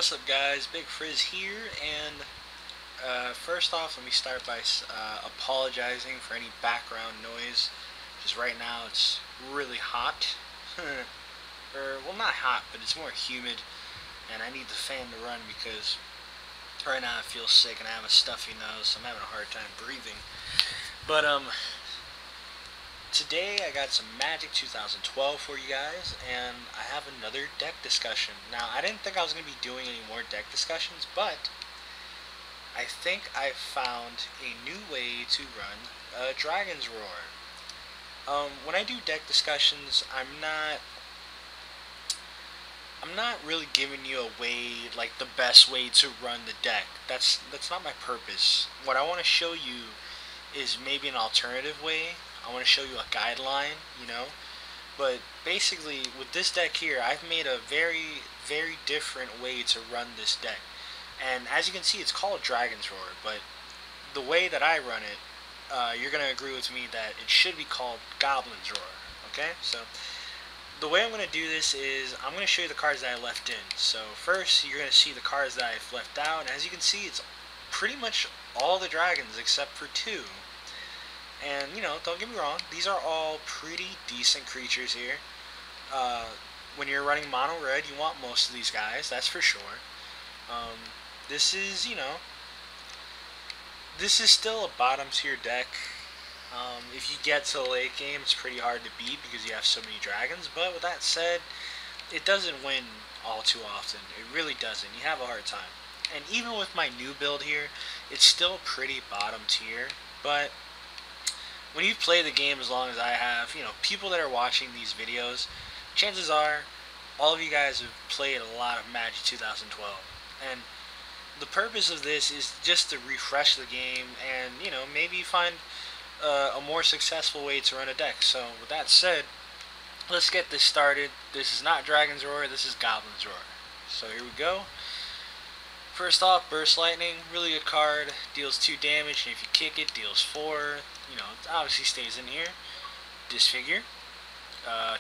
What's up, guys? Big Frizz here, and first off, let me start by apologizing for any background noise. Just right now, it's really hot, or well, not hot, but it's more humid, and I need the fan to run because right now I feel sick and I have a stuffy nose, so I'm having a hard time breathing. But today I got some Magic 2012 for you guys, and I have another deck discussion. Now, I didn't think I was going to be doing any more deck discussions, but I think I found a new way to run Dragon's Roar. When I do deck discussions, I'm not really giving you a way, like the best way to run the deck. That's not my purpose. What I want to show you is maybe an alternative way. I want to show you a guideline, But basically, with this deck here, I've made a very, very different way to run this deck. And as you can see, it's called Dragon's Roar, but the way that I run it, you're going to agree with me that it should be called Goblin's Roar, okay? So, the way I'm going to do this is, I'm going to show you the cards that I left in. So, first, you're going to see the cards that I've left out, and as you can see, it's pretty much all the dragons except for two. And, don't get me wrong, these are all pretty decent creatures here. When you're running mono red, you want most of these guys, that's for sure. This is, this is still a bottom tier deck. If you get to the late game, it's pretty hard to beat because you have so many dragons. But with that said, it doesn't win all too often. It really doesn't. You have a hard time. And even with my new build here, it's still pretty bottom tier. But when you play the game as long as I have, people that are watching these videos, chances are all of you guys have played a lot of Magic 2012. And the purpose of this is just to refresh the game and, maybe find a more successful way to run a deck. So with that said, let's get this started. This is not Dragon's Roar, this is Goblin's Roar. So here we go. First off, Burst Lightning, really good card, deals 2 damage, and if you kick it, deals 4. It obviously stays in here. Disfigure.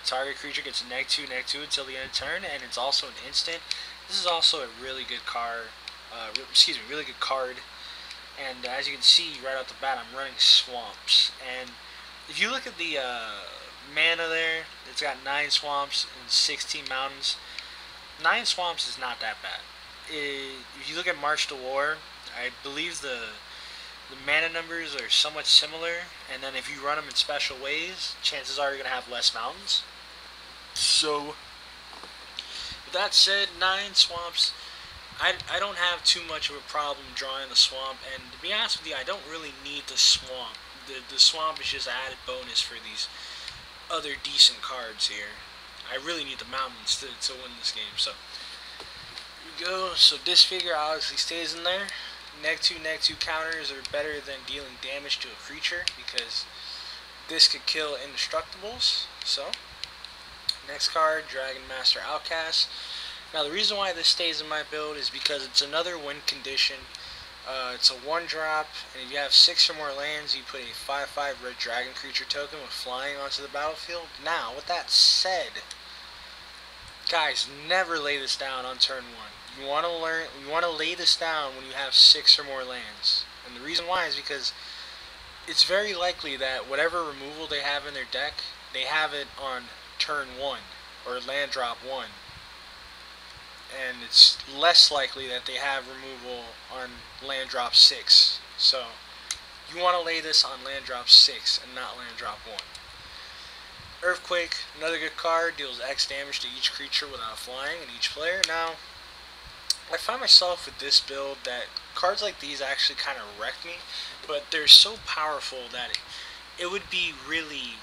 Target creature gets -2/-2 until the end of turn, and it's also an instant. This is also a really good card. Really good card. And as you can see right off the bat, I'm running Swamps. And if you look at the mana there, it's got 9 Swamps and 16 Mountains. 9 Swamps is not that bad. If you look at March to War, I believe the mana numbers are somewhat similar, and then if you run them in special ways, chances are you're going to have less mountains. So, with that said, 9 Swamps, I don't have too much of a problem drawing the Swamp, and to be honest with you, I don't really need the Swamp. The Swamp is just an added bonus for these other decent cards here. I really need the mountains to win this game, so here we go. So Disfigure obviously stays in there. -2/-2 counters are better than dealing damage to a creature because this could kill indestructibles. So, next card, Dragon Master Outcast. Now the reason why this stays in my build is because it's another win condition. It's a 1-drop, and if you have 6 or more lands, you put a 5/5 red dragon creature token with flying onto the battlefield. Now, with that said, guys, never lay this down on turn 1. You want to lay this down when you have 6 or more lands. And the reason why is because it's very likely that whatever removal they have in their deck, they have it on turn 1 or land drop 1. And it's less likely that they have removal on land drop 6. So you want to lay this on land drop 6 and not land drop 1. Earthquake, another good card, deals X damage to each creature without flying and each player. Now, I find myself with this build that cards like these actually kind of wreck me, but they're so powerful that it would be really,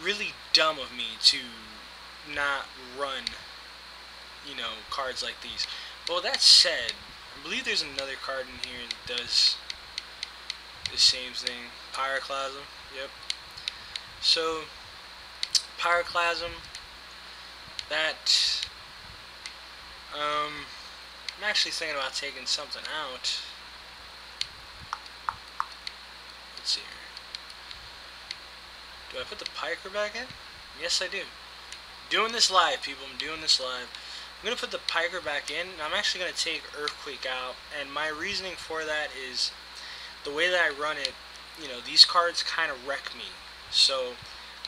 really dumb of me to not run, cards like these. But with that said, I believe there's another card in here that does the same thing. Pyroclasm, yep. So, Pyroclasm, that, I'm actually thinking about taking something out. Let's see here. Do I put the Piker back in? Yes, I do. Doing this live, people. I'm doing this live. I'm going to put the Piker back in, and I'm actually going to take Earthquake out, and my reasoning for that is the way that I run it, these cards kind of wreck me. So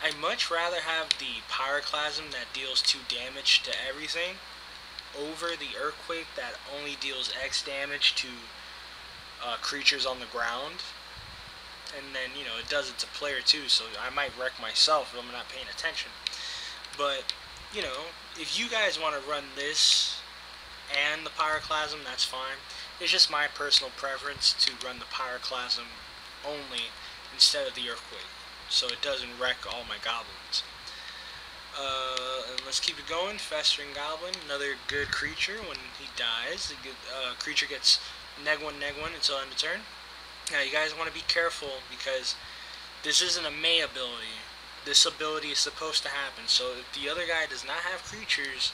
I'd much rather have the Pyroclasm that deals 2 damage to everything over the Earthquake that only deals X damage to creatures on the ground. And then, it does it to player too, so I might wreck myself if I'm not paying attention. But, if you guys want to run this and the Pyroclasm, that's fine. It's just my personal preference to run the Pyroclasm only instead of the Earthquake, so it doesn't wreck all my goblins. And let's keep it going. Festering Goblin, another good creature. When he dies, the creature gets -1/-1 until end of turn. Now you guys want to be careful because this isn't a May ability. This ability is supposed to happen. So if the other guy does not have creatures,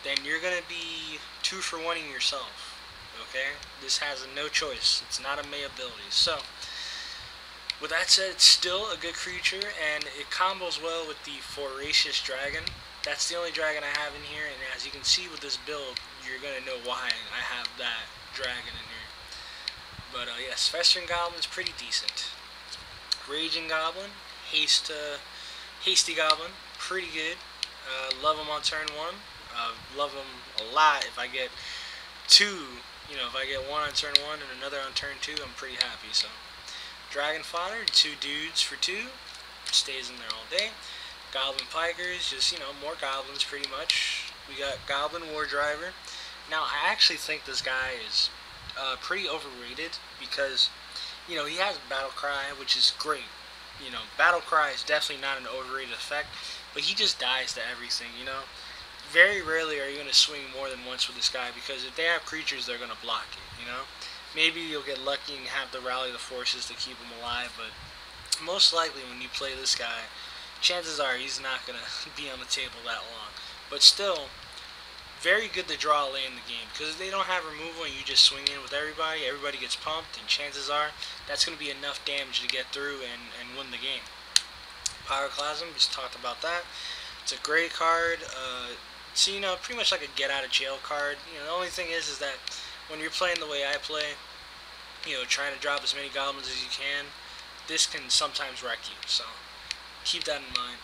then you're going to be 2-for-1ing yourself. Okay? This has no choice. It's not a May ability. So, with that said, it's still a good creature, and it combos well with the Voracious Dragon. That's the only dragon I have in here, and as you can see with this build, you're going to know why I have that dragon in here. But yes, Festering Goblin's pretty decent. Raging Goblin, Hasty Goblin, pretty good. Love him on turn 1. Love him a lot if I get 2, if I get 1 on turn 1 and another on turn 2, I'm pretty happy. So, Dragon Fodder, 2 dudes for 2, stays in there all day. Goblin Pikers, just, more goblins pretty much. We got Goblin War Driver. Now, I actually think this guy is pretty overrated because, he has Battle Cry, which is great. Battle Cry is definitely not an overrated effect, but he just dies to everything, Very rarely are you going to swing more than once with this guy because if they have creatures, they're going to block it, Maybe you'll get lucky and have to rally the forces to keep him alive, but most likely when you play this guy, chances are he's not going to be on the table that long. But still, very good to draw a lane in the game, because if they don't have removal and you just swing in with everybody gets pumped, and chances are that's going to be enough damage to get through and win the game. Pyroclasm, just talked about that. It's a great card. So, pretty much like a get-out-of-jail card. The only thing is that when you're playing the way I play, trying to drop as many goblins as you can, this can sometimes wreck you, so keep that in mind.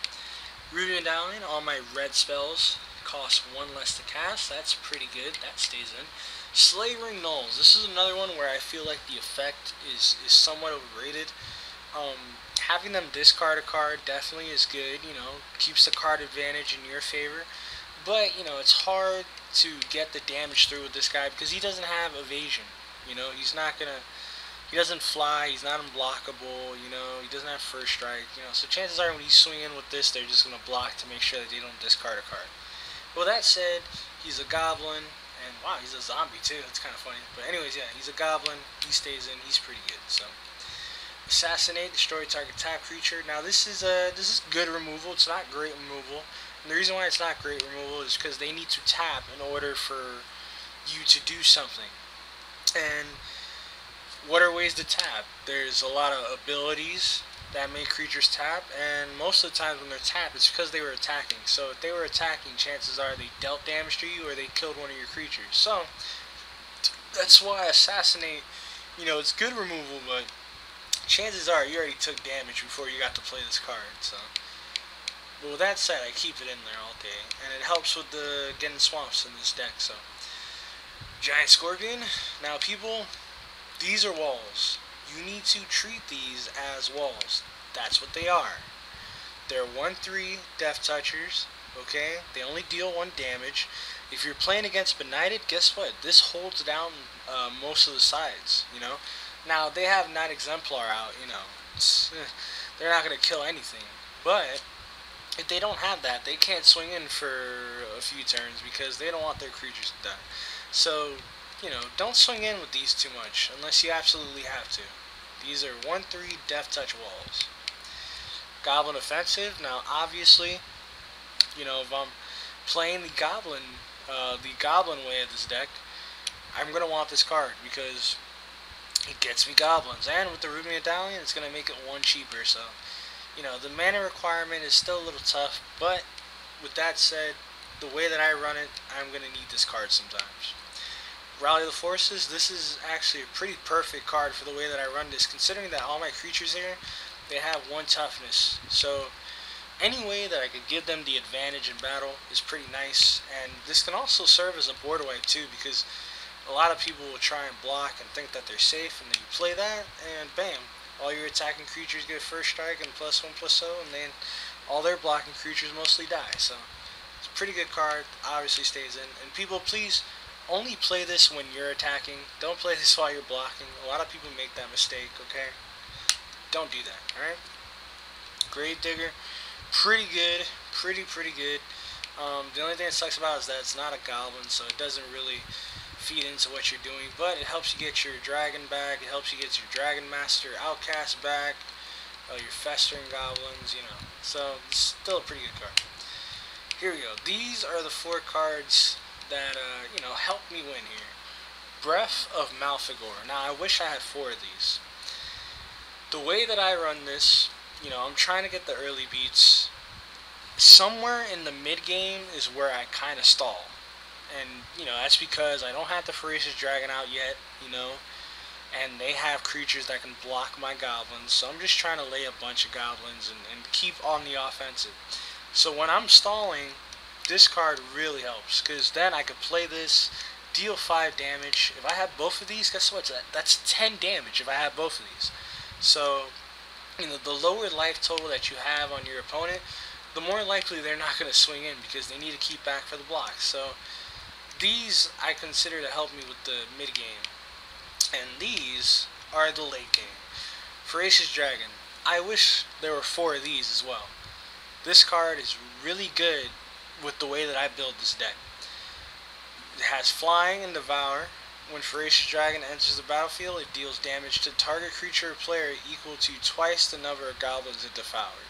Ruby Medallion, all my red spells cost 1 less to cast. That's pretty good. That stays in. Slavering Gnolls. This is another one where I feel like the effect is somewhat overrated. Having them discard a card definitely is good. Keeps the card advantage in your favor. But, it's hard to get the damage through with this guy because he doesn't have evasion. He's not gonna... He doesn't fly, he's not unblockable, he doesn't have first strike, so chances are when he's swinging with this, they're just going to block to make sure that they don't discard a card. Well, that said, he's a goblin, and wow, he's a zombie too, that's kind of funny. But anyways, yeah, he's a goblin, he stays in, he's pretty good, so. Assassinate, destroy target tap creature. Now this is good removal, it's not great removal. And the reason why it's not great removal is because they need to tap in order for you to do something. And what are ways to tap? There's a lot of abilities that make creatures tap, and most of the times when they're tapped, it's because they were attacking. So if they were attacking, chances are they dealt damage to you or they killed one of your creatures. So that's why Assassinate, it's good removal, but chances are you already took damage before you got to play this card. So, but with that said, I keep it in there all day, and it helps with the getting swamps in this deck. So, Giant Scorpion. Now, people, these are walls. You need to treat these as walls. That's what they are. They're 1/3 Death Touchers, okay? They only deal 1 damage. If you're playing against Benighted, guess what? This holds down most of the sides, Now, they have Night Exemplar out, they're not going to kill anything. But if they don't have that, they can't swing in for a few turns because they don't want their creatures to die. So, don't swing in with these too much unless you absolutely have to. These are 1/3 Death Touch walls. Goblin Offensive. Now, obviously, if I'm playing the Goblin way of this deck, I'm gonna want this card because it gets me goblins, and with the Ruby Medallion, it's gonna make it 1 cheaper. So, the mana requirement is still a little tough, but with that said, the way that I run it, I'm going to need this card sometimes. Rally the Forces, this is actually a pretty perfect card for the way that I run this, considering that all my creatures here, they have 1 toughness. So any way that I could give them the advantage in battle is pretty nice, and this can also serve as a board wipe too, because a lot of people will try and block and think that they're safe, and then you play that, and bam, all your attacking creatures get first strike and +1/+0, and then all their blocking creatures mostly die. So it's a pretty good card, obviously stays in. And people, please only play this when you're attacking. Don't play this while you're blocking. A lot of people make that mistake, okay? Don't do that, alright? Gravedigger, pretty good, pretty good. The only thing that sucks about it is that it's not a goblin, so it doesn't really feed into what you're doing, but it helps you get your dragon back, it helps you get your dragon master outcast back, your festering goblins, you know, so it's still a pretty good card. Here we go. These are the 4 cards that you know, help me win here. Breath of Malfegor. Now I wish I had 4 of these. The way that I run this, you know, I'm trying to get the early beats. Somewhere in the mid game is where I kind of stall. And, you know, that's because I don't have the Ferocious Dragon out yet, you know, and they have creatures that can block my goblins, so I'm just trying to lay a bunch of goblins and keep on the offensive. So when I'm stalling, this card really helps, because then I could play this, deal 5 damage. If I have both of these, guess what? That's 10 damage if I have both of these. So, you know, the lower life total that you have on your opponent, the more likely they're not going to swing in, because they need to keep back for the block. So these I consider to help me with the mid game, and these are the late game. Ferocious Dragon. I wish there were 4 of these as well. This card is really good with the way that I build this deck. It has Flying and Devour. When Ferocious Dragon enters the battlefield, it deals damage to target creature or player equal to twice the number of goblins it devoured.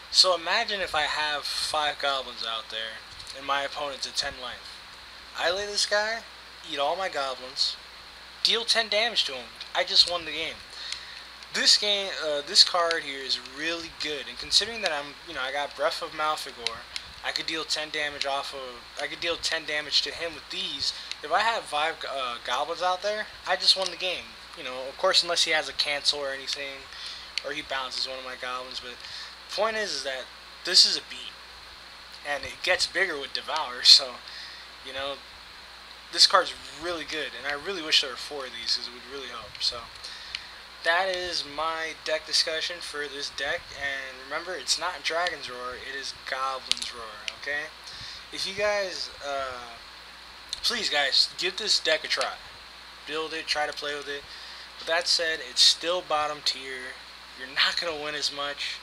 So imagine if I have 5 goblins out there and my opponent's at 10 life. I lay this guy, eat all my goblins, deal 10 damage to him. I just won the game. This card here is really good, and considering that I got Breath of Malfegor, I could deal 10 damage to him with these. If I have 5 goblins out there, I just won the game. You know, of course, unless he has a cancel or anything, or he bounces one of my goblins. But the point is that this is a beat, and it gets bigger with Devour. So, you know, this card's really good, and I really wish there were 4 of these, because it would really help. So that is my deck discussion for this deck, and remember, it's not Dragon's Roar, it is Goblin's Roar, okay? If you guys, please guys, give this deck a try. Build it, try to play with it. But that said, it's still bottom tier. You're not going to win as much.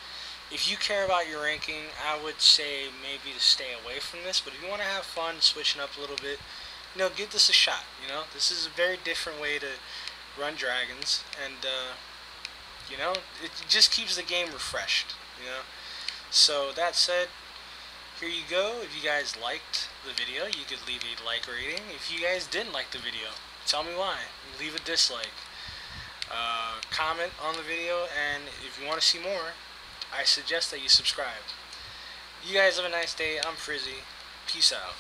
If you care about your ranking, I would say maybe to stay away from this, but if you want to have fun switching up a little bit, you know, give this a shot, you know? This is a very different way to run dragons, and you know, it just keeps the game refreshed, you know. So that said, here you go. If you guys liked the video, you could leave a like rating. If you guys didn't like the video, tell me why. Leave a dislike, comment on the video, and if you want to see more, I suggest that you subscribe. You guys have a nice day. I'm Frizzy. Peace out.